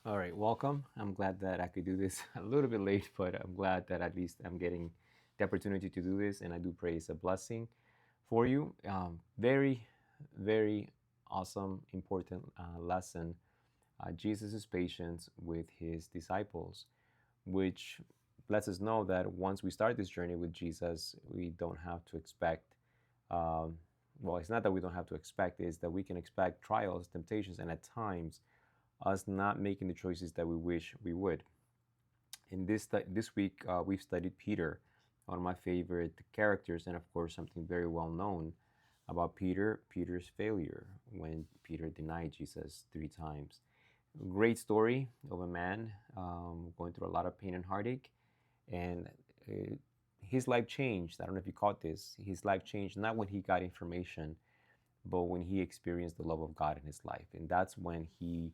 All right, welcome. I'm glad that I could do this a little bit late, but I'm glad that at least I'm getting the opportunity to do this, and I do pray it's a blessing for you. Very awesome, important lesson. Jesus' patience with his disciples, which lets us know that once we start this journey with Jesus, we don't have to expect. Um, well, it's not that we don't have to expect; it's that we can expect trials, temptations, and at times us not making the choices that we wish we would. In this week, we've studied Peter, one of my favorite characters, and of course, something very well known about Peter's failure when Peter denied Jesus 3 times. Great story of a man going through a lot of pain and heartache, and uh, his life changed. I don't know if you caught this. His life changed not when he got information, but when he experienced the love of God in his life, and that's when he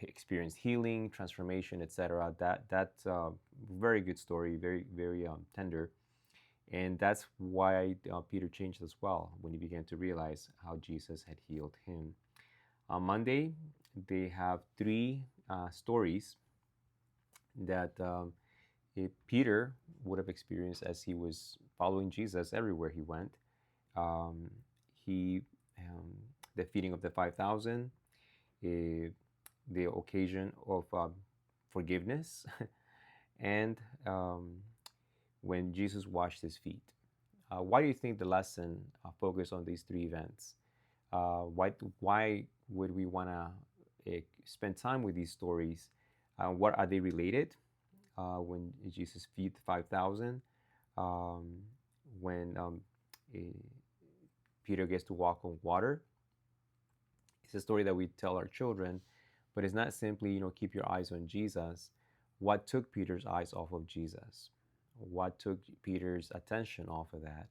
experienced healing, transformation, etc. That's a very good story, very tender, and that's why Peter changed as well when he began to realize how Jesus had healed him. On Monday, they have three stories that Peter would have experienced as he was following Jesus everywhere he went. Um, he the feeding of the 5,000, uh, the occasion of forgiveness, and um, when Jesus washed his feet. Why do you think the lesson focused on these three events? Why would we want to spend time with these stories? What are they related? When Jesus feed the 5,000, um, when eh, Peter gets to walk on water. It's a story that we tell our children, but it's not simply, keep your eyes on Jesus. What took Peter's eyes off of Jesus? What took Peter's attention off of that?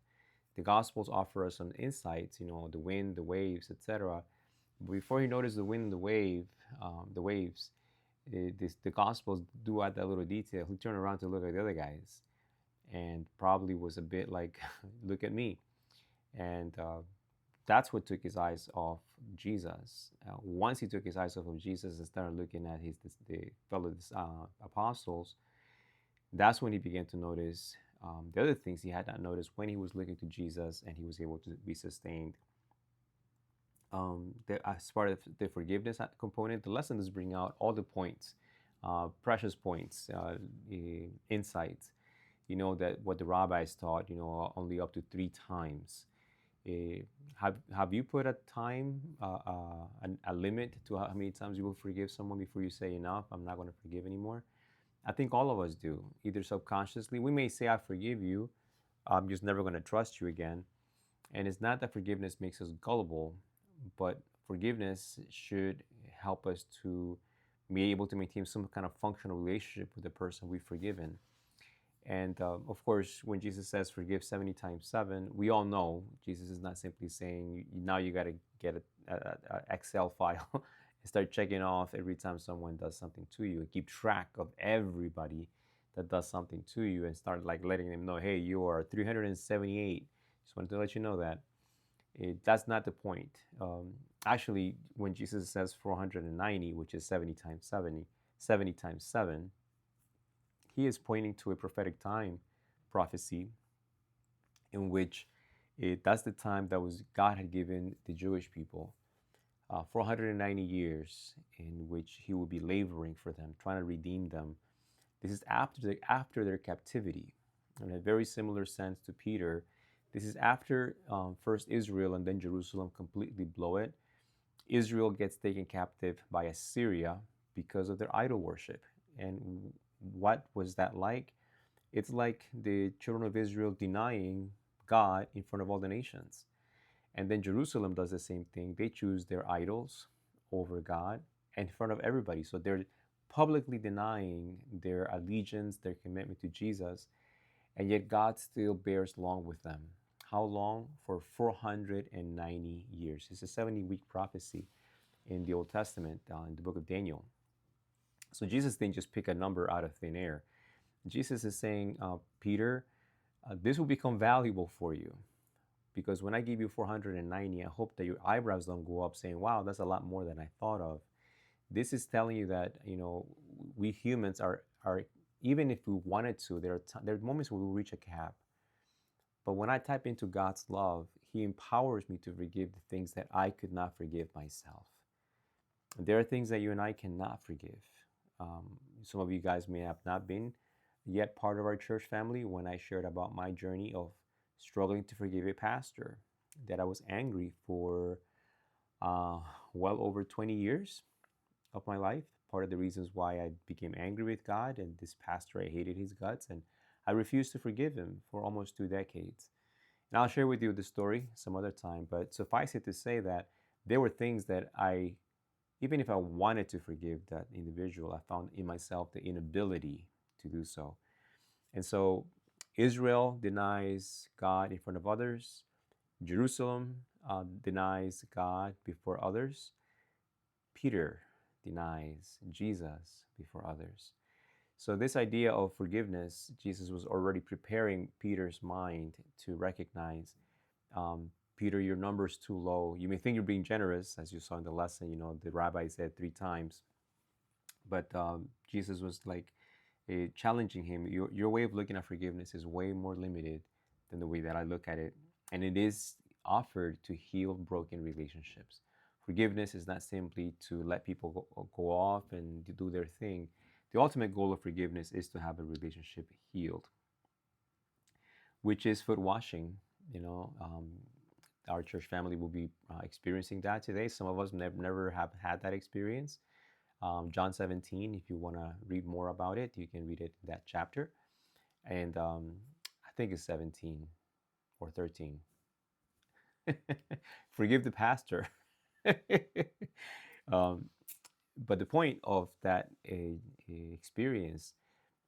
The Gospels offer us some insights, the wind, the waves, etc. Before he noticed the wind and the waves, the Gospels do add that little detail. He turned around to look at the other guys, and probably was a bit like, "Look at me." And that's what took his eyes off Jesus. Once he took his eyes off of Jesus and started looking at the fellow apostles, that's when he began to notice the other things he had not noticed when he was looking to Jesus and he was able to be sustained. As part of the forgiveness component, the lesson is bring out all the points, precious points, insights. That what the rabbis taught, only up to 3 times. Uh, have you put a time, a limit to how many times you will forgive someone before you say enough? I'm not going to forgive anymore. I think all of us do, either subconsciously. We may say I forgive you. I'm just never going to trust you again. And it's not that forgiveness makes us gullible, but forgiveness should help us to be able to maintain some kind of functional relationship with the person we've forgiven. And of course, when Jesus says forgive 70 times 7, we all know Jesus is not simply saying now you got to get a Excel file and start checking off every time someone does something to you and keep track of everybody that does something to you and start like letting them know, hey, you are 378. Just wanted to let you know that. That's not the point. Actually, when Jesus says 490, which is 70 times 70 times 7, he is pointing to a prophetic time prophecy in which that's the time that was God had given the Jewish people 490 years in which he will be laboring for them, trying to redeem them. This is after their captivity. In a very similar sense to Peter, this is after first Israel and then Jerusalem completely blow it. Israel gets taken captive by Assyria because of their idol worship. And what was that like? It's like the children of Israel denying God in front of all the nations. And then Jerusalem does the same thing. They choose their idols over God in front of everybody. So they're publicly denying their allegiance, their commitment to Jesus, and yet God still bears long with them. How long? For 490 years. It's a 70-week prophecy in the Old Testament, in the book of Daniel. So Jesus didn't just pick a number out of thin air. Jesus is saying, Peter, this will become valuable for you because when I give you 490, I hope that your eyebrows don't go up saying, wow, that's a lot more than I thought of. This is telling you that, we humans are even if we wanted to, there are moments where we reach a cap. But when I type into God's love, He empowers me to forgive the things that I could not forgive myself. There are things that you and I cannot forgive. Some of you guys may have not been yet part of our church family when I shared about my journey of struggling to forgive a pastor that I was angry for uh, well over 20 years of my life. Part of the reasons why I became angry with God and this pastor, I hated his guts, and I refused to forgive him for almost 2 decades. And I'll share with you the story some other time, but suffice it to say that there were things that even if I wanted to forgive that individual, I found in myself the inability to do so. And so Israel denies God in front of others. Jerusalem denies God before others. Peter denies Jesus before others. So, this idea of forgiveness, Jesus was already preparing Peter's mind to recognize, Peter, your number is too low. You may think you're being generous, as you saw in the lesson, the rabbi said 3 times. But Jesus was like challenging him. Your way of looking at forgiveness is way more limited than the way that I look at it. And it is offered to heal broken relationships. Forgiveness is not simply to let people go off and do their thing. The ultimate goal of forgiveness is to have a relationship healed, which is foot washing. You know, our church family will be experiencing that today. Some of us never have had that experience. John 17, if you want to read more about it, you can read it in that chapter. And I think it's 17 or 13. Forgive the pastor. um, but the point of that experience,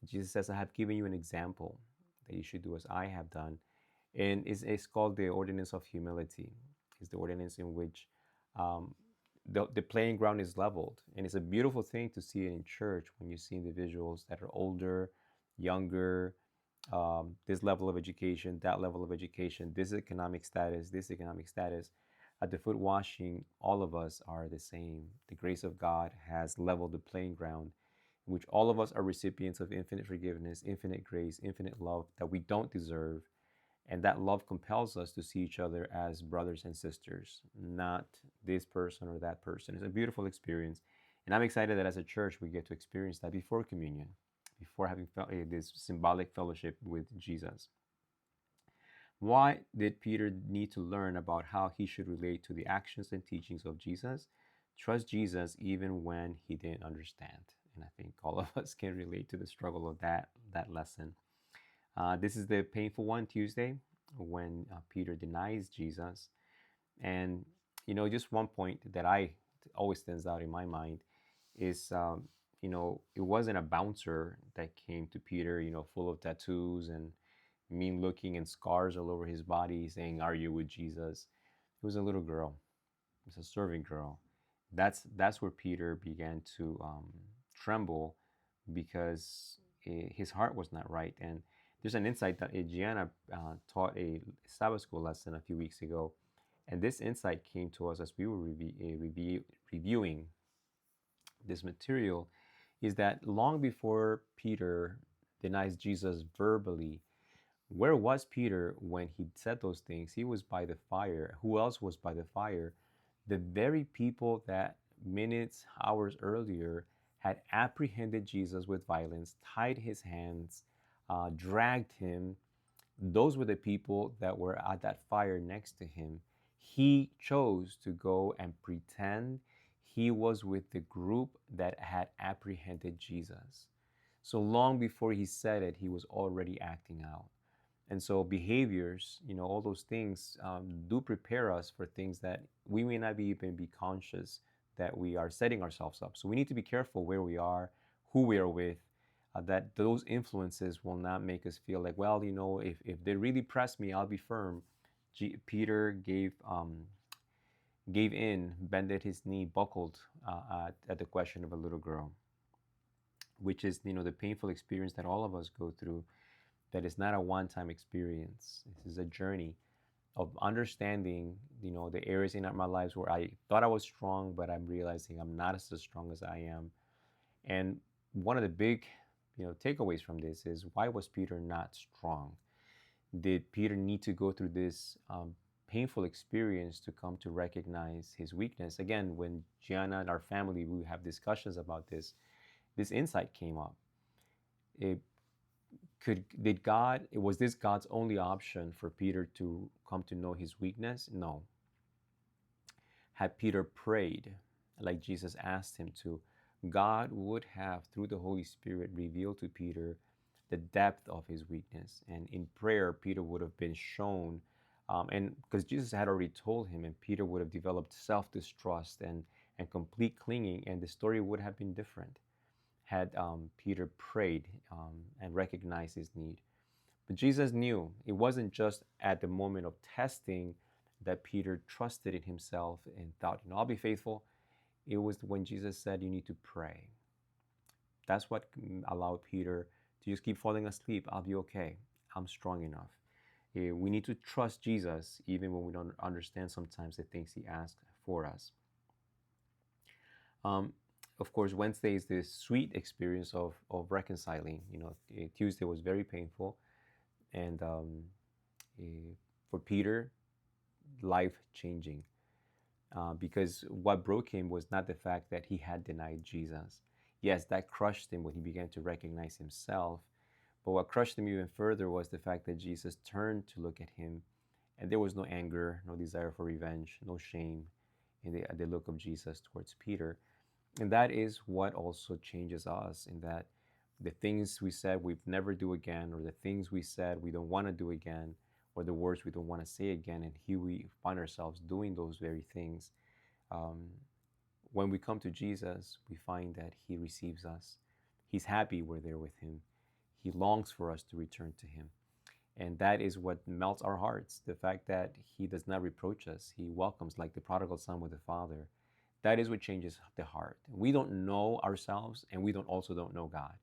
Jesus says, I have given you an example that you should do as I have done. And it's called the ordinance of humility. It's the ordinance in which the playing ground is leveled. And it's a beautiful thing to see it in church when you see individuals that are older, younger, this level of education, that level of education, this economic status, this economic status. At the foot washing, all of us are the same. The grace of God has leveled the playing ground in which all of us are recipients of infinite forgiveness, infinite grace, infinite love that we don't deserve. And that love compels us to see each other as brothers and sisters, not this person or that person. It's a beautiful experience. And I'm excited that as a church, we get to experience that before communion, before having this symbolic fellowship with Jesus. Why did Peter need to learn about how he should relate to the actions and teachings of Jesus? Trust Jesus even when he didn't understand. And I think all of us can relate to the struggle of that lesson. This is the painful one, Tuesday, when Peter denies Jesus. And, just one point that always stands out in my mind is, it wasn't a bouncer that came to Peter, full of tattoos and mean looking and scars all over his body saying, "Are you with Jesus?" It was a little girl. It was a serving girl. That's where Peter began to tremble because his heart was not right. And there's an insight that Gianna taught a Sabbath school lesson a few weeks ago. And this insight came to us as we were reviewing this material, is that long before Peter denies Jesus verbally, where was Peter when he said those things? He was by the fire. Who else was by the fire? The very people that minutes, hours earlier had apprehended Jesus with violence, tied his hands, dragged him. Those were the people that were at that fire next to him. He chose to go and pretend he was with the group that had apprehended Jesus. So long before he said it, he was already acting out. And so behaviors, all those things do prepare us for things that we may not even be conscious that we are setting ourselves up. So we need to be careful where we are, who we are with, that those influences will not make us feel like, well, if they really press me, I'll be firm. Peter gave in, bended his knee, buckled at the question of a little girl, which is, the painful experience that all of us go through. That is not a one-time experience. This is a journey. of understanding, the areas in my lives where I thought I was strong, but I'm realizing I'm not as strong as I am. And one of the big, takeaways from this is, why was Peter not strong? Did Peter need to go through this painful experience to come to recognize his weakness? Again, when Gianna and our family, we have discussions about this insight came up. It did God, was this God's only option for Peter to come to know his weakness? No. Had Peter prayed like Jesus asked him to, God would have, through the Holy Spirit, revealed to Peter the depth of his weakness. And in prayer, Peter would have been shown, and because Jesus had already told him, and Peter would have developed self distrust and complete clinging, and the story would have been different had Peter prayed and recognized his need. But Jesus knew it wasn't just at the moment of testing that Peter trusted in himself and thought, I'll be faithful. It was when Jesus said, you need to pray. That's what allowed Peter to just keep falling asleep. I'll be okay. I'm strong enough. We need to trust Jesus even when we don't understand sometimes the things he asks for us. Of course, Wednesday is this sweet experience of reconciling. Tuesday was very painful. And for Peter, life changing. Because what broke him was not the fact that he had denied Jesus. Yes, that crushed him when he began to recognize himself. But what crushed him even further was the fact that Jesus turned to look at him, and there was no anger, no desire for revenge, no shame in the look of Jesus towards Peter. And that is what also changes us, in that the things we said we'd never do again, or the things we said we don't want to do again, or the words we don't want to say again, and here we find ourselves doing those very things. When we come to Jesus, we find that he receives us. He's happy we're there with him. He longs for us to return to him. And that is what melts our hearts, the fact that he does not reproach us. He welcomes, like the prodigal son with the father. That is what changes the heart. We don't know ourselves, and we also don't know God.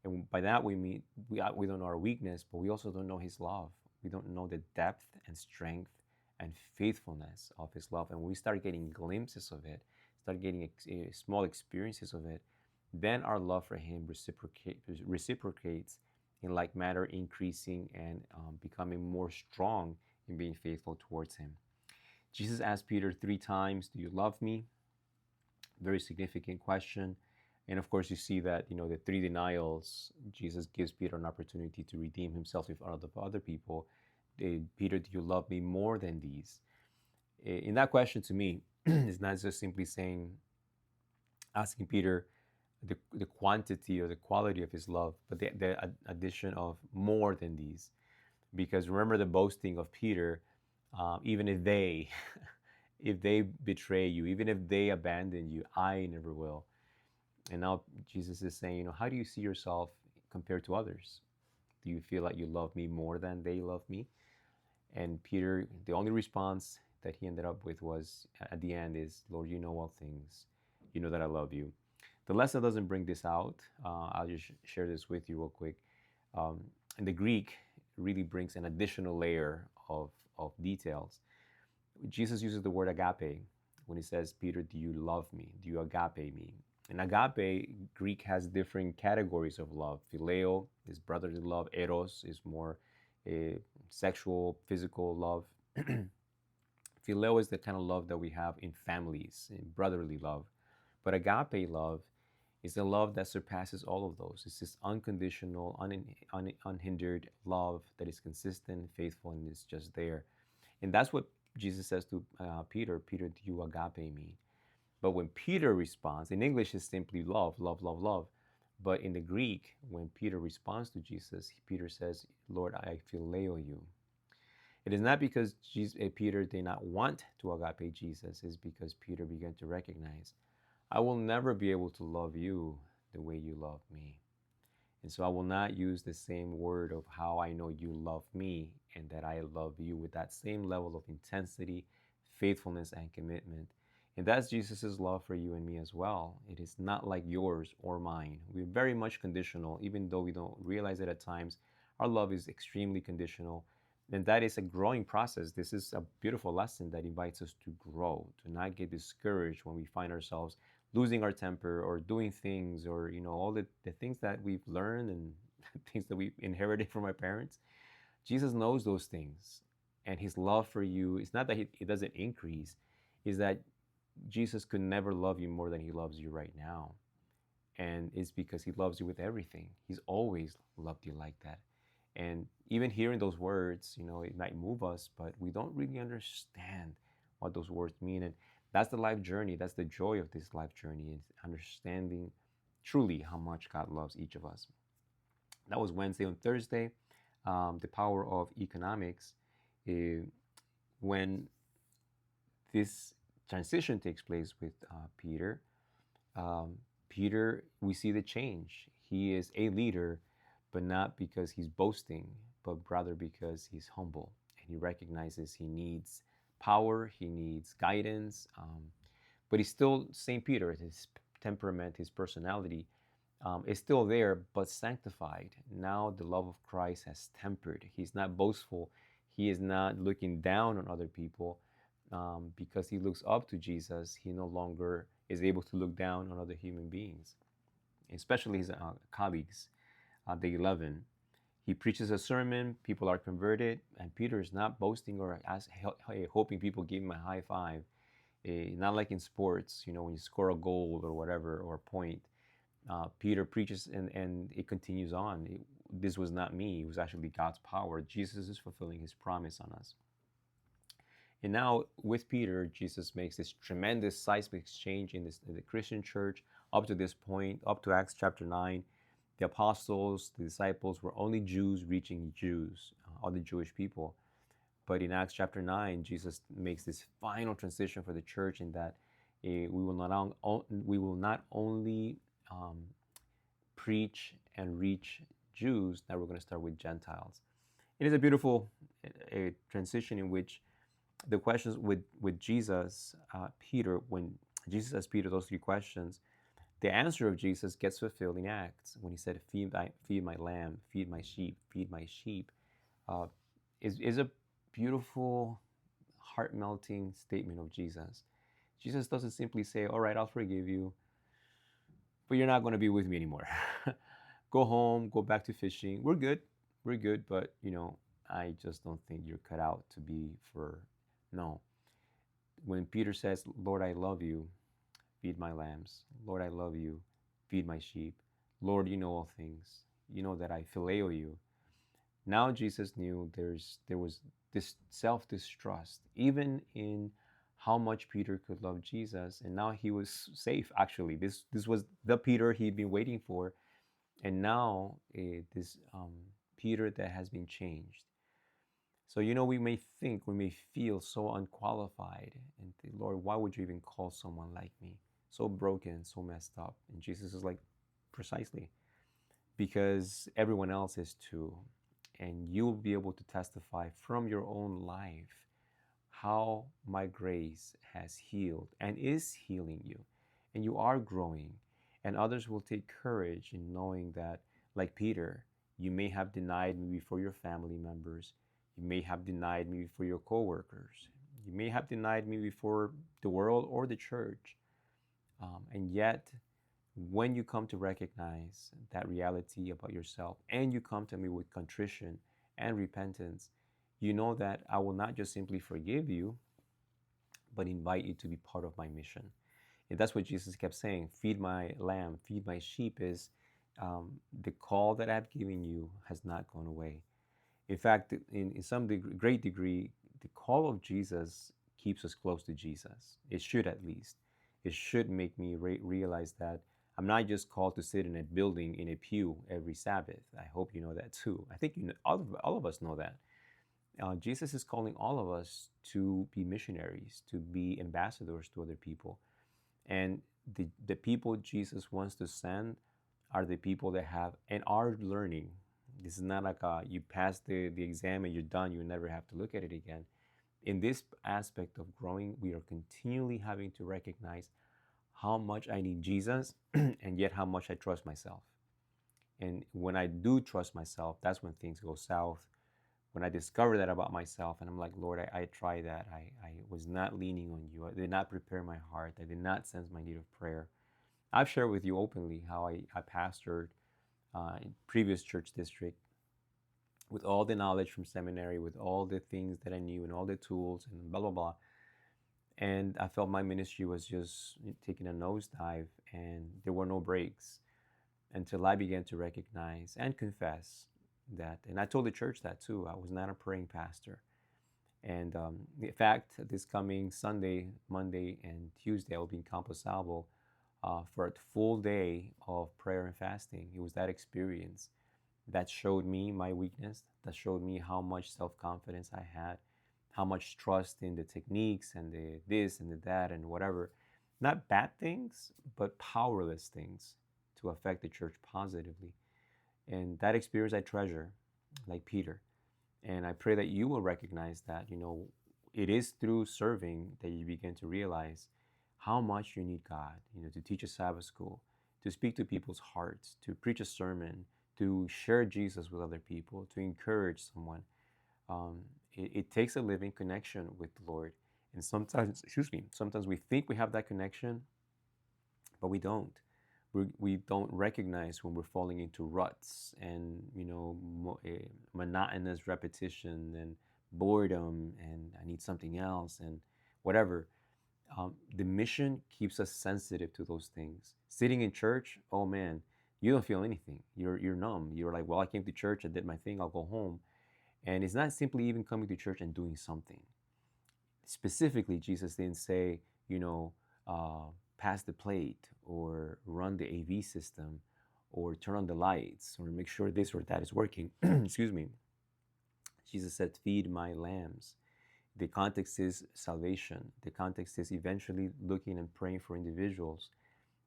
And by that we mean we don't know our weakness, but we also don't know his love. We don't know the depth and strength and faithfulness of his love. And when we start getting glimpses of it, start getting small experiences of it, then our love for him reciprocates in like manner, increasing and becoming more strong in being faithful towards him. Jesus asked Peter 3 times, do you love me? Very significant question. And of course, you see that, the 3 denials, Jesus gives Peter an opportunity to redeem himself in front of other people. Peter, do you love me more than these? In that question, to me, it's not just simply asking Peter the quantity or the quality of his love, but the addition of more than these. Because remember the boasting of Peter, even if they, if they betray you, even if they abandon you, I never will. And now Jesus is saying, how do you see yourself compared to others? Do you feel like you love me more than they love me? And Peter, the only response that he ended up with was at the end is, Lord, you know all things. You know that I love you. The lesson doesn't bring this out. I'll just share this with you real quick. And the Greek really brings an additional layer of details. Jesus uses the word agape when he says, Peter, do you love me? Do you agape me? And agape, Greek has different categories of love. Phileo is brotherly love. Eros is more sexual, physical love. Phileo is the kind of love that we have in families, in brotherly love. But agape love is the love that surpasses all of those. It's this unconditional, unhindered love that is consistent, faithful, and is just there. And that's what Jesus says to Peter, Peter, do you agape me? But when Peter responds, in English it's simply love, love, love, love. But in the Greek, when Peter responds to Jesus, Peter says, Lord, I phileo you. It is not because Peter did not want to agape Jesus, it's because Peter began to recognize, I will never be able to love you the way you love me. And so I will not use the same word of how I know you love me and that I love you with that same level of intensity, faithfulness, and commitment. And that's Jesus' love for you and me as well. It is not like yours or mine. We're very much conditional, even though we don't realize it at times. Our love is extremely conditional. And that is a growing process. This is a beautiful lesson that invites us to grow, to not get discouraged when we find ourselves losing our temper or doing things, or all the things that we've learned and things that we've inherited from our parents. Jesus knows those things. And his love for you is not that it doesn't increase, is that Jesus could never love you more than he loves you right now. And it's because he loves you with everything. He's always loved you like that. And even hearing those words, it might move us, but we don't really understand what those words mean. And that's the life journey. That's the joy of this life journey, is understanding truly how much God loves each of us. That was Wednesday. On Thursday, the power of economics. When this transition takes place with Peter, Peter, we see the change. He is a leader, but not because he's boasting, but rather because he's humble and he recognizes he needs power, he needs guidance. But he's still St. Peter. His temperament, his personality is still there, but sanctified. Now the love of Christ has tempered. He's not boastful. He is not looking down on other people because he looks up to Jesus. He no longer is able to look down on other human beings, especially his colleagues. The 11. He preaches a sermon, people are converted, and Peter is not boasting or hoping people give him a high five. Not like in sports, when you score a goal or whatever, or a point. Peter preaches and it continues on. This was not me, it was actually God's power. Jesus is fulfilling his promise on us. And now with Peter, Jesus makes this tremendous seismic exchange in the Christian church. Up to this point, up to Acts chapter 9, the apostles, the disciples were only Jews reaching Jews, other Jewish people. But in Acts chapter 9, Jesus makes this final transition for the church, in that we will not only preach and reach Jews, now we're going to start with Gentiles. It is a beautiful transition in which the questions with Jesus, Peter, when Jesus asks Peter those three questions, the answer of Jesus gets fulfilled in Acts when he said, feed my lamb, feed my sheep, feed my sheep. Is a beautiful, heart-melting statement of Jesus. Jesus doesn't simply say, all right, I'll forgive you, but you're not going to be with me anymore. Go home, go back to fishing. We're good, but I just don't think you're cut out to be for. No. When Peter says, Lord, I love you, feed my lambs. Lord, I love you, feed my sheep. Lord, you know all things. You know that I phileo you. Now Jesus knew there was this self-distrust, even in how much Peter could love Jesus. And now he was safe, actually. This was the Peter he'd been waiting for. And now this Peter that has been changed. So, we may feel so unqualified and think, Lord, why would you even call someone like me? So broken, so messed up. And Jesus is like, precisely, because everyone else is too. And you'll be able to testify from your own life how my grace has healed and is healing you. And you are growing. And others will take courage in knowing that, like Peter, you may have denied me before your family members. You may have denied me before your coworkers. You may have denied me before the world or the church. And yet, when you come to recognize that reality about yourself, and you come to me with contrition and repentance, you know that I will not just simply forgive you, but invite you to be part of my mission. And that's what Jesus kept saying, feed my lamb, feed my sheep, is the call that I've given you has not gone away. In fact, in some great degree, the call of Jesus keeps us close to Jesus. It should, at least. It should make me realize that I'm not just called to sit in a building in a pew every Sabbath. I hope you know that too. I think all of us know that. Jesus is calling all of us to be missionaries, to be ambassadors to other people. And the people Jesus wants to send are the people that have and are learning. This is not like you pass the exam and you're done, you never have to look at it again. In this aspect of growing, we are continually having to recognize how much I need Jesus and yet how much I trust myself. And when I do trust myself, that's when things go south, when I discovered that about myself, and I'm like, Lord, I tried that. I was not leaning on you. I did not prepare my heart. I did not sense my need of prayer. I've shared with you openly how I pastored in previous church district with all the knowledge from seminary, with all the things that I knew and all the tools and blah, blah, blah. And I felt my ministry was just taking a nosedive and there were no breaks until I began to recognize and confess that. And I told the church that too. I was not a praying pastor. And in fact, this coming Sunday, Monday, and Tuesday, I will be in Campo Salvo for a full day of prayer and fasting. It was that experience that showed me my weakness, that showed me how much self-confidence I had, how much trust in the techniques and the this and the that and whatever. Not bad things, but powerless things to affect the church positively. And that experience I treasure, like Peter. And I pray that you will recognize that, it is through serving that you begin to realize how much you need God, to teach a Sabbath school, to speak to people's hearts, to preach a sermon, to share Jesus with other people, to encourage someone. Um, it takes a living connection with the Lord. And sometimes, excuse me, sometimes we think we have that connection, but we don't. We don't recognize when we're falling into ruts and monotonous repetition and boredom and I need something else and whatever. The mission keeps us sensitive to those things. Sitting in church, oh man, you don't feel anything. You're numb. You're like, well, I came to church, I did my thing, I'll go home. And it's not simply even coming to church and doing something. Specifically, Jesus didn't say, pass the plate or run the AV system or turn on the lights or make sure this or that is working. Excuse me. Jesus said, feed my lambs. The context is salvation. The context is eventually looking and praying for individuals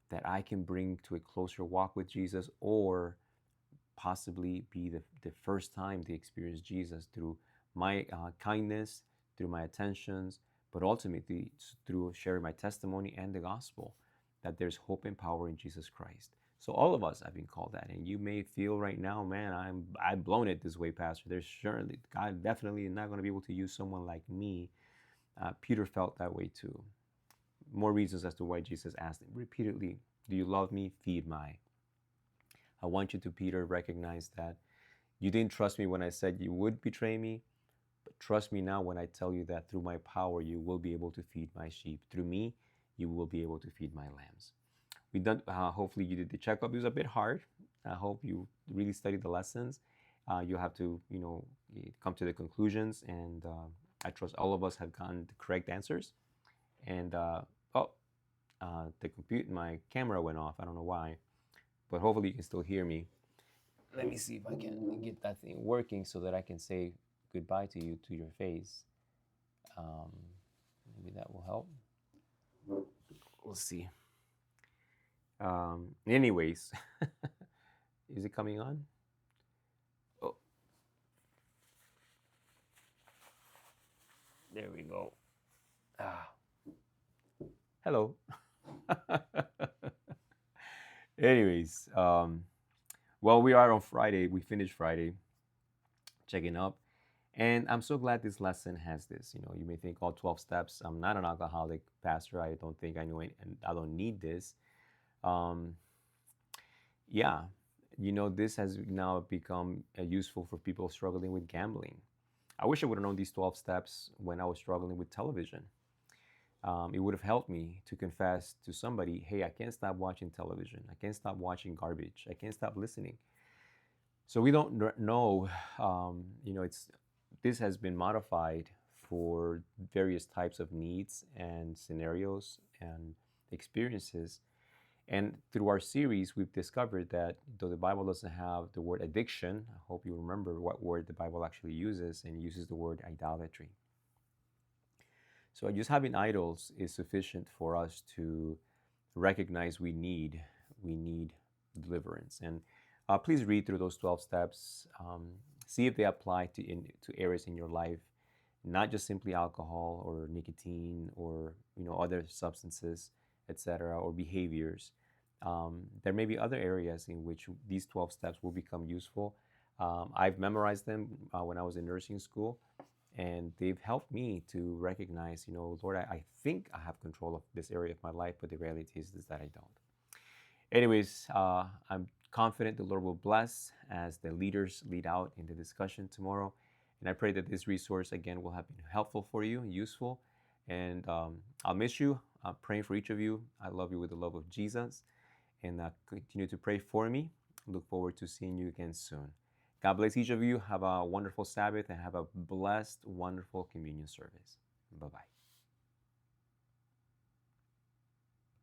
that I can bring to a closer walk with Jesus or possibly be the first time they experience Jesus through my kindness, through my attentions, but ultimately through sharing my testimony and the gospel that there's hope and power in Jesus Christ. So all of us have been called that, and you may feel right now, man, I've blown it this way, Pastor. There's surely God definitely not going to be able to use someone like me. Peter felt that way too. More reasons as to why Jesus asked him repeatedly, "Do you love me? Feed my." I want you to, Peter, recognize that you didn't trust me when I said you would betray me, but trust me now when I tell you that through my power you will be able to feed my sheep. Through me, you will be able to feed my lambs. We done. Hopefully, you did the checkup. It was a bit hard. I hope you really studied the lessons. You have to, come to the conclusions, and I trust all of us have gotten the correct answers. And my camera went off. I don't know why, but hopefully you can still hear me. Let me see if I can get that thing working so that I can say goodbye to you to your face. Maybe that will help. We'll see. Anyways, is it coming on? Oh, there we go. Hello. Anyways, well, we are on Friday. We finished Friday, checking up. And I'm so glad this lesson has this. You may think, all 12 steps. I'm not an alcoholic pastor. I don't think I know it, and I don't need this. Yeah, this has now become useful for people struggling with gambling. I wish I would have known these 12 steps when I was struggling with television. It would have helped me to confess to somebody, hey, I can't stop watching television. I can't stop watching garbage. I can't stop listening. So we don't know, this has been modified for various types of needs and scenarios and experiences. And through our series, we've discovered that though the Bible doesn't have the word addiction, I hope you remember what word the Bible actually uses, and it uses the word idolatry. So just having idols is sufficient for us to recognize we need deliverance. And please read through those 12 steps. See if they apply to areas in your life, not just simply alcohol or nicotine or other substances, etc., or behaviors. There may be other areas in which these 12 steps will become useful. I've memorized them when I was in nursing school, and they've helped me to recognize, Lord, I think I have control of this area of my life, but the reality is that I don't. Anyways, I'm confident the Lord will bless as the leaders lead out in the discussion tomorrow. And I pray that this resource, again, will have been helpful for you, useful. And I'll miss you. I'm praying for each of you. I love you with the love of Jesus. And continue to pray for me. Look forward to seeing you again soon. God bless each of you. Have a wonderful Sabbath and have a blessed, wonderful communion service. Bye bye.